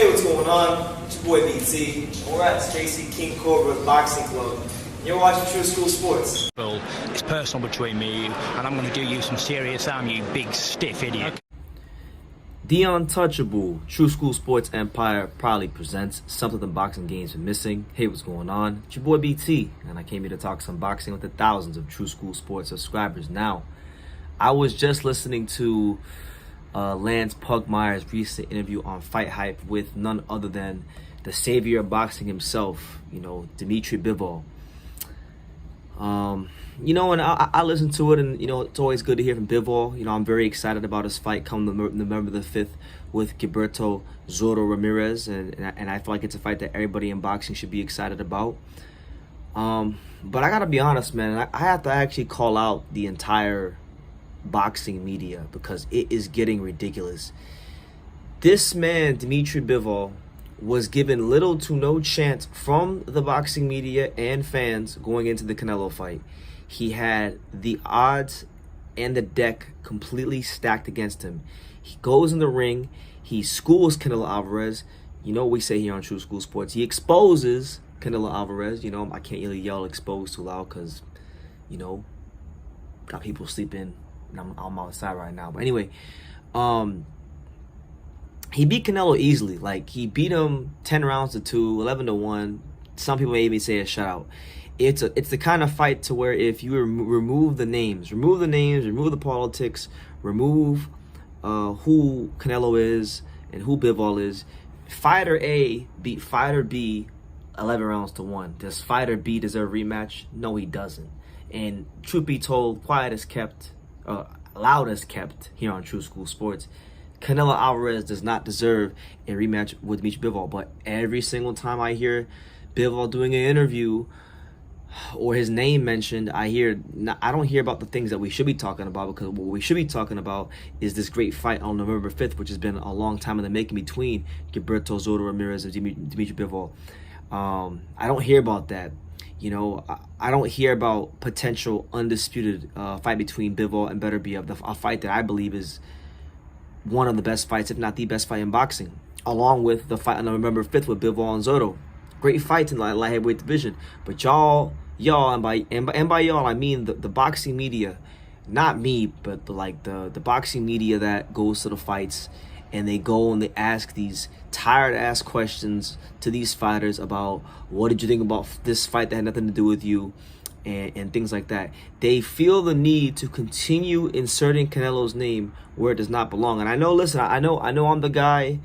Hey, what's going on? It's your boy BT. We're at Stacy King Cobra's Boxing Club. You're watching True School Sports. Well, it's personal between me and you, and I'm going to do you some serious harm, you big stiff idiot. The Untouchable True School Sports Empire proudly presents something the boxing games are missing. Hey, what's going on? It's your boy BT, and I came here to talk some boxing with the thousands of True School Sports subscribers. Now, I was just listening to Lance Pugmire's recent interview on Fight Hype with none other than the savior of boxing himself, Dmitry Bivol. And I listened to it, and it's always good to hear from Bivol. I'm very excited about his fight coming November the 5th with Gilberto Zurdo Ramirez, and I feel like it's a fight that everybody in boxing should be excited about. But I gotta be honest, man, I have to actually call out the entire boxing media because it is getting ridiculous. This man, Dmitry Bivol, was given little to no chance from the boxing media and fans going into the Canelo fight. He had the odds and the deck completely stacked against him. He goes in the ring, he schools Canelo Alvarez. We say here on True School Sports, he exposes Canelo Alvarez. I can't really yell expose too loud because, got people sleeping and I'm outside right now. But anyway, he beat Canelo easily. Like, he beat him 10 rounds to 2, 11 to 1. Some people may even say a shutout. It's the kind of fight to where if you remove the names, remove the politics, remove who Canelo is and who Bivol is, fighter A beat fighter B 11 rounds to 1. Does fighter B deserve a rematch? No, he doesn't. And truth be told, loud as kept here on True School Sports, Canelo Alvarez does not deserve a rematch with Dmitry Bivol. But every single time I hear Bivol doing an interview or his name mentioned, I don't hear about the things that we should be talking about, because what we should be talking about is this great fight on November 5th, which has been a long time in the making between Gilberto Zurdo Ramirez and Dmitry Bivol. I don't hear about that. I don't hear about potential undisputed fight between Bivol and Beterbiev, a fight that I believe is one of the best fights, if not the best fight in boxing, along with the fight on November 5th with Bivol and Zurdo. Great fights in the light heavyweight division. But y'all, and by y'all I mean the boxing media, not me, but the boxing media that goes to the fights and they go and they ask these tired ass questions to these fighters about what did you think about this fight that had nothing to do with you, and things like that. They feel the need to continue inserting Canelo's name where it does not belong. And I know, listen, I know I'm the guy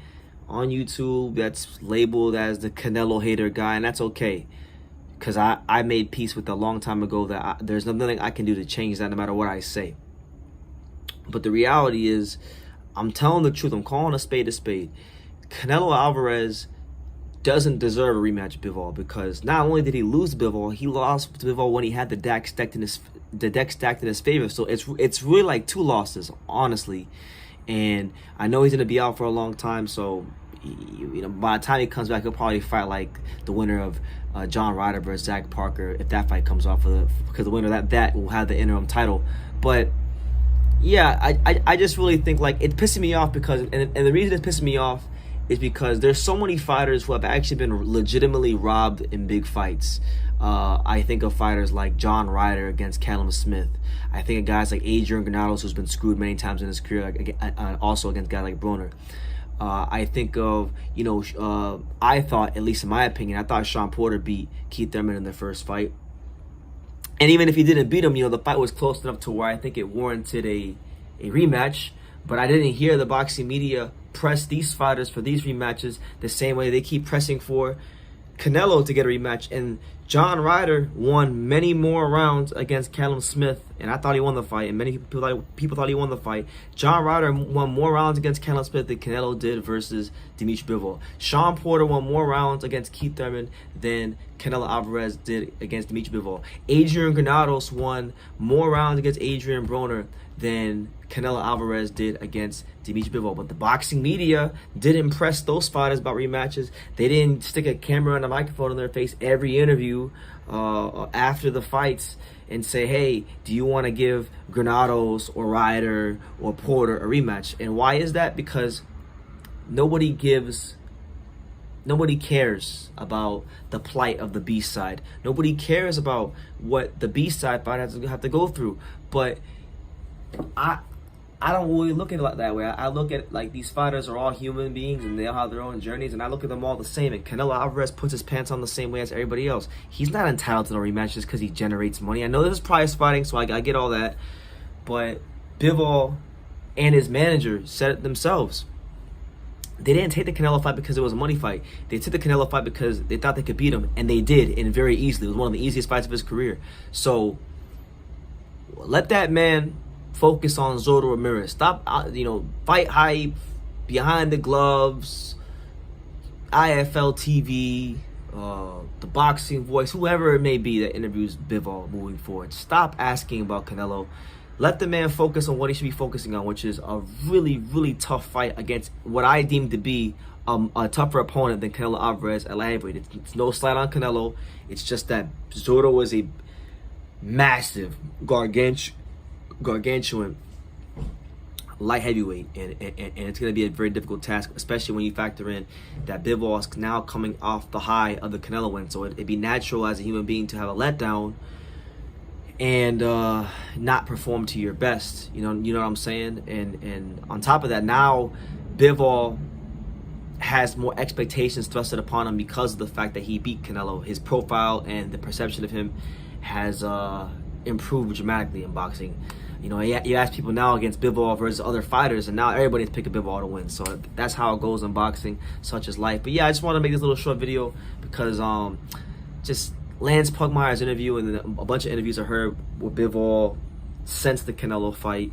on YouTube that's labeled as the Canelo hater guy, and that's okay, because I made peace with a long time ago that there's nothing I can do to change that, no matter what I say. But the reality is, I'm telling the truth. I'm calling a spade a spade. Canelo Alvarez doesn't deserve a rematch with Bivol, because not only did he lose to Bivol, he lost to Bivol when he had the deck stacked in his favor. So it's really like 2 losses, honestly. And I know he's gonna be out for a long time. So by the time he comes back, he'll probably fight like the winner of John Ryder versus Zach Parker, if that fight comes off, because the winner of that will have the interim title. But yeah, I just really think like it's pissing me off, because and the reason it's pissing me off is because there's so many fighters who have actually been legitimately robbed in big fights. I think of fighters like John Ryder against Callum Smith. I think of guys like Adrian Granados, who's been screwed many times in his career, also against guys like Broner. I think of, I thought, at least in my opinion, I thought Sean Porter beat Keith Thurman in their first fight. And even if he didn't beat him, the fight was close enough to where I think it warranted a rematch. But I didn't hear the boxing media press these fighters for these rematches the same way they keep pressing for Canelo to get a rematch. And John Ryder won many more rounds against Callum Smith, and I thought he won the fight, and many people thought he won the fight. John Ryder won more rounds against Callum Smith than Canelo did versus Dmitry Bivol. Sean Porter won more rounds against Keith Thurman than Canelo Alvarez did against Dmitry Bivol. Adrian Granados won more rounds against Adrian Broner than Canelo Alvarez did against Dmitry Bivol. But the boxing media didn't press those fighters about rematches. They didn't stick a camera and a microphone in their face every interview after the fights and say, hey, do you want to give Granados or Ryder or Porter a rematch? And why is that? Because nobody gives Nobody cares about the plight of the B side. Nobody cares about what the B side fighters have to go through. But I don't really look at it that way. I look at it like these fighters are all human beings and they all have their own journeys, and I look at them all the same. And Canelo Alvarez puts his pants on the same way as everybody else. He's not entitled to no rematch just because he generates money. I know this is prize fighting, so I get all that. But Bivol and his manager said it themselves. They didn't take the Canelo fight because it was a money fight. They took the Canelo fight because they thought they could beat him, and they did, and very easily. It was one of the easiest fights of his career. So let that man focus on Zurdo Ramirez. Stop, fight hype, behind the gloves, IFL TV, the boxing voice, whoever it may be that interviews Bivol moving forward. Stop asking about Canelo. Let the man focus on what he should be focusing on, which is a really, really tough fight against what I deem to be a tougher opponent than Canelo Alvarez at light heavyweight. It's no slight on Canelo. It's just that Zurdo was a massive, gargantuan light heavyweight, and it's going to be a very difficult task, especially when you factor in that Bivol is now coming off the high of the Canelo win. So it'd be natural as a human being to have a letdown and not perform to your best. You know what I'm saying? And on top of that, now Bivol has more expectations thrusted upon him because of the fact that he beat Canelo. His profile and the perception of him has improved dramatically in boxing. You ask people now against Bivol versus other fighters, and now everybody's picking Bivol to win. So that's how it goes in boxing, such as life. But yeah, I just want to make this little short video because just Lance Pugmire's interview and then a bunch of interviews I heard with Bivol since the Canelo fight,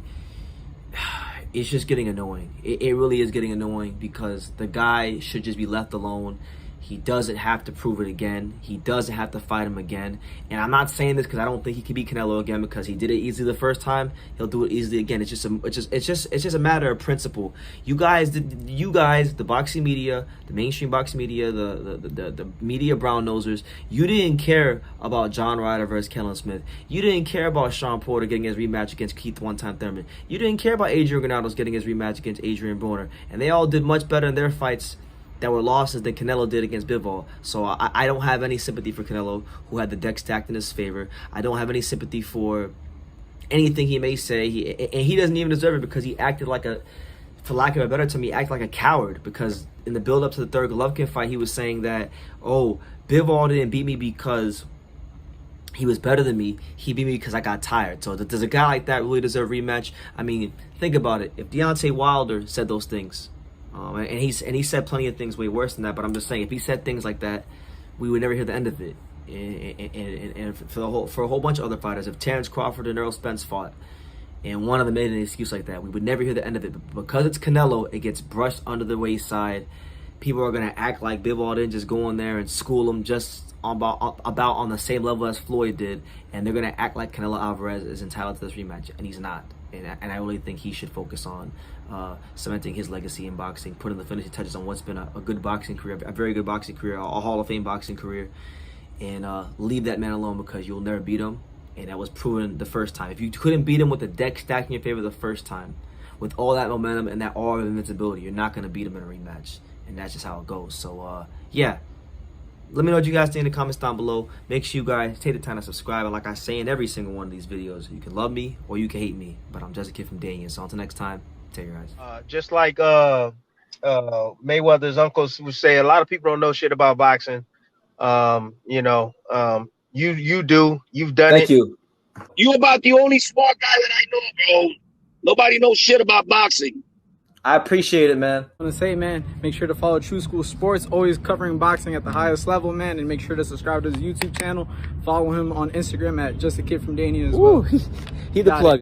it's just getting annoying. It really is getting annoying because the guy should just be left alone. He doesn't have to prove it again. He doesn't have to fight him again. And I'm not saying this because I don't think he can beat Canelo again, because he did it easily the first time. He'll do it easily again. It's just a matter of principle. You guys, the boxing media, the mainstream boxing media, the media brown nosers, you didn't care about John Ryder versus Kellen Smith. You didn't care about Sean Porter getting his rematch against Keith One-Time Thurman. You didn't care about Adrian Granados getting his rematch against Adrian Broner. And they all did much better in their fights that were losses than Canelo did against Bivol. So I don't have any sympathy for Canelo, who had the deck stacked in his favor. I don't have any sympathy for anything he may say. He doesn't even deserve it, because he acted like for lack of a better term, he acted like a coward, because in the build-up to the third Golovkin fight, he was saying that, oh, Bivol didn't beat me because he was better than me. He beat me because I got tired. So does a guy like that really deserve a rematch? I mean, think about it. If Deontay Wilder said those things, and he said plenty of things way worse than that, but I'm just saying, if he said things like that, we would never hear the end of it. And for a whole bunch of other fighters, if Terrence Crawford and Errol Spence fought, and one of them made an excuse like that, we would never hear the end of it. But because it's Canelo, it gets brushed under the wayside. People are gonna act like Bivol didn't just go in there and school him just about on the same level as Floyd did, and they're gonna act like Canelo Alvarez is entitled to this rematch, and he's not. And I really think he should focus on cementing his legacy in boxing, putting the finishing touches on what's been a good boxing career, a very good boxing career, a Hall of Fame boxing career, and leave that man alone, because you'll never beat him. And that was proven the first time. If you couldn't beat him with the deck stacked in your favor the first time, with all that momentum and that aura of invincibility, you're not going to beat him in a rematch. And that's just how it goes. So, yeah. Let me know what you guys think in the comments down below. Make sure you guys take the time to subscribe. And like I say in every single one of these videos, you can love me or you can hate me. But I'm just a kid from Daniel. So until next time, take care, guys. Just like Mayweather's uncles would say, a lot of people don't know shit about boxing. You do. You've done it. Thank you. You about the only smart guy that I know, bro. Nobody knows shit about boxing. I appreciate it, man. I want to say, man, make sure to follow True School Sports, always covering boxing at the highest level, man, and make sure to subscribe to his YouTube channel. Follow him on Instagram at Just a Kid from Danny as well. He the plug.